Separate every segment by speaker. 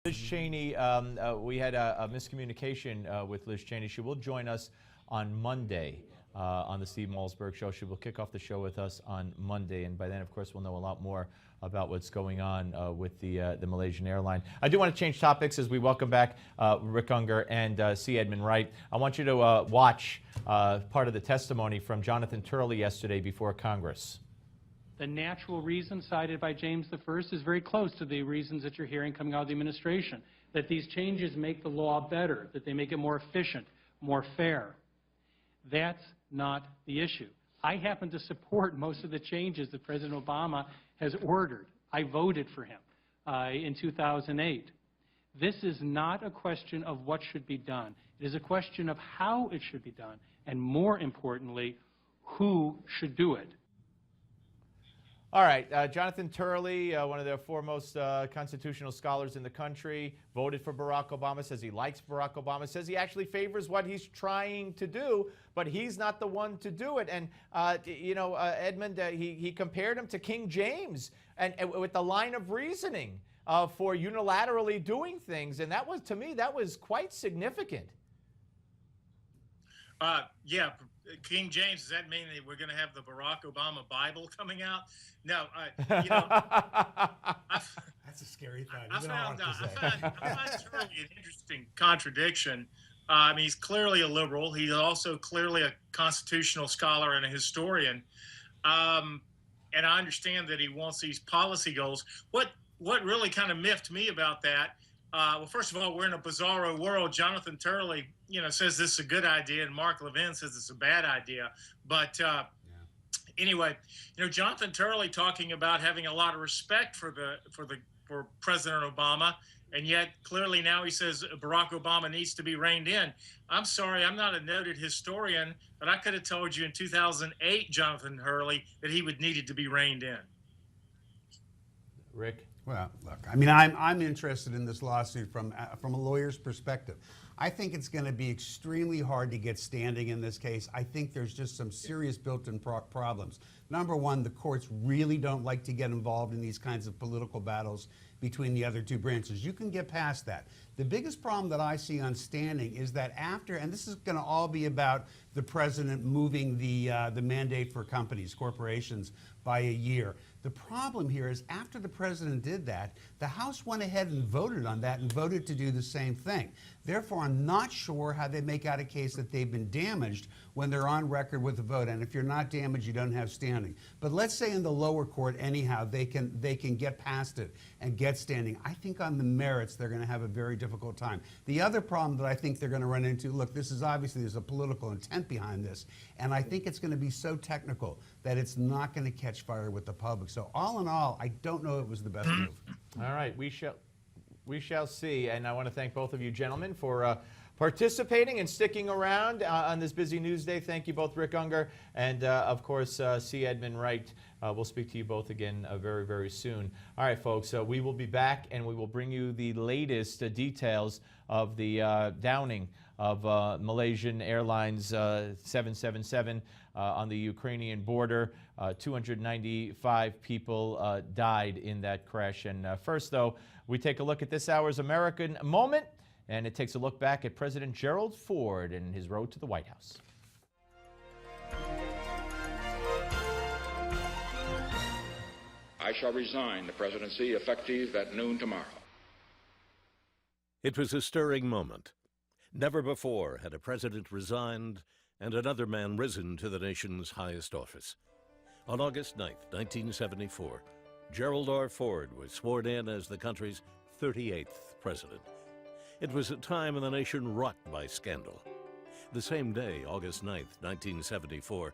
Speaker 1: Liz Cheney, we had a miscommunication with Liz Cheney. She will join us on Monday on the Steve Malzberg Show. She will kick off the show with us on Monday, and by then, of course, we'll know a lot more about what's going on with the Malaysian airline. I do want to change topics as we welcome back Rick Ungar and C. Edmund Wright. I want you to watch part of the testimony from Jonathan Turley yesterday before Congress.
Speaker 2: The natural reason cited by James I is very close to the reasons that you're hearing coming out of the administration, that these changes make the law better, that they make it more efficient, more fair. That's not the issue. I happen to support most of the changes that President Obama has ordered. I voted for him in 2008. This is not a question of what should be done. It is a question of how it should be done, and more importantly, who should do it.
Speaker 1: All right, Jonathan Turley, one of the foremost constitutional scholars in the country, voted for Barack Obama, says he likes Barack Obama, says he actually favors what he's trying to do, but he's not the one to do it. And, Edmund, he compared him to King James and with the line of reasoning for unilaterally doing things. And that was, to me, that was quite significant.
Speaker 3: Yeah. King James, does that mean that we're going to have the Barack Obama Bible coming out? No,
Speaker 4: that's a scary thought.
Speaker 3: I found Turley an interesting contradiction. He's clearly a liberal. He's also clearly a constitutional scholar and a historian. And I understand that he wants these policy goals. What really kind of miffed me about that, well, first of all, we're in a bizarro world. Jonathan Turley, says this is a good idea, and Mark Levin says it's a bad idea. But anyway, Jonathan Turley talking about having a lot of respect for President Obama, and yet clearly now he says Barack Obama needs to be reined in. I'm sorry, I'm not a noted historian, but I could have told you in 2008, Jonathan Turley, that he would needed to be reined in.
Speaker 1: Rick?
Speaker 4: Well, look, I'm interested in this lawsuit from a lawyer's perspective. I think it's going to be extremely hard to get standing in this case. I think there's just some serious built-in problems. Number one, the courts really don't like to get involved in these kinds of political battles between the other two branches. You can get past that. The biggest problem that I see on standing is that after, and this is going to all be about the president moving the mandate for companies, corporations, by a year. The problem here is after the president did that, the House went ahead and voted on that and voted to do the same thing. Therefore, I'm not sure how they make out a case that they've been damaged when they're on record with the vote. And if you're not damaged, you don't have standing. But let's say in the lower court, anyhow, they can get past it and get standing. I think on the merits, they're going to have a very difficult time. The other problem that I think they're going to run into, look, this is obviously, there's a political intent behind this. And I think it's going to be so technical that it's not going to catch fire with the public. So all in all, I don't know it was the best move.
Speaker 1: All right, we shall see. And I want to thank both of you gentlemen for participating and sticking around on this busy news day. Thank you both, Rick Ungar and, of course, C. Edmund Wright. We'll speak to you both again very, very soon. All right, folks, we will be back, and we will bring you the latest details of the downing of Malaysian Airlines 777 on the Ukrainian border. 295 people died in that crash. And first, though, we take a look at this hour's American Moment, and it takes a look back at President Gerald Ford and his road to the White House.
Speaker 5: I shall resign the presidency effective at noon tomorrow.
Speaker 6: It was a stirring moment. Never before had a president resigned and another man risen to the nation's highest office. On August 9th, 1974, Gerald R. Ford was sworn in as the country's 38th president. It was a time in the nation rocked by scandal. The same day, August 9th, 1974,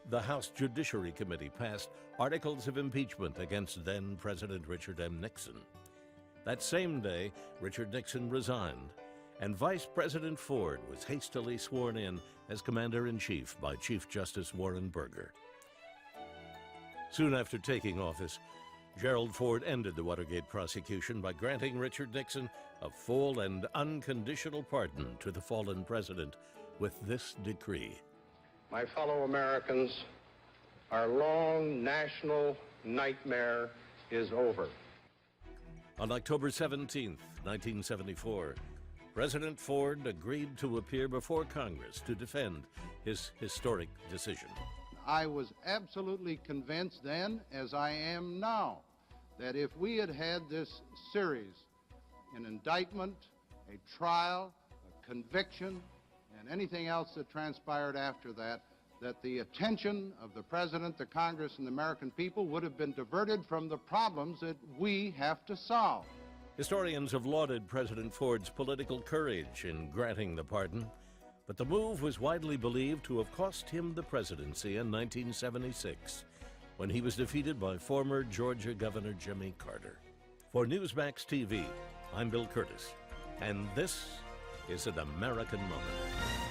Speaker 6: the House Judiciary Committee passed articles of impeachment against then-President Richard M. Nixon. That same day, Richard Nixon resigned, and Vice President Ford was hastily sworn in as Commander-in-Chief by Chief Justice Warren Burger. Soon after taking office, Gerald Ford ended the Watergate prosecution by granting Richard Nixon a full and unconditional pardon to the fallen president with this decree.
Speaker 7: My fellow Americans, our long national nightmare is over.
Speaker 6: On October 17, 1974, President Ford agreed to appear before Congress to defend his historic decision.
Speaker 7: I was absolutely convinced then, as I am now, that if we had had this series, an indictment, a trial, a conviction, and anything else that transpired after that, that the attention of the President, the Congress, and the American people would have been diverted from the problems that we have to solve.
Speaker 6: Historians have lauded President Ford's political courage in granting the pardon, but the move was widely believed to have cost him the presidency in 1976, when he was defeated by former Georgia Governor Jimmy Carter. For Newsmax TV, I'm Bill Curtis, and this is an American Moment.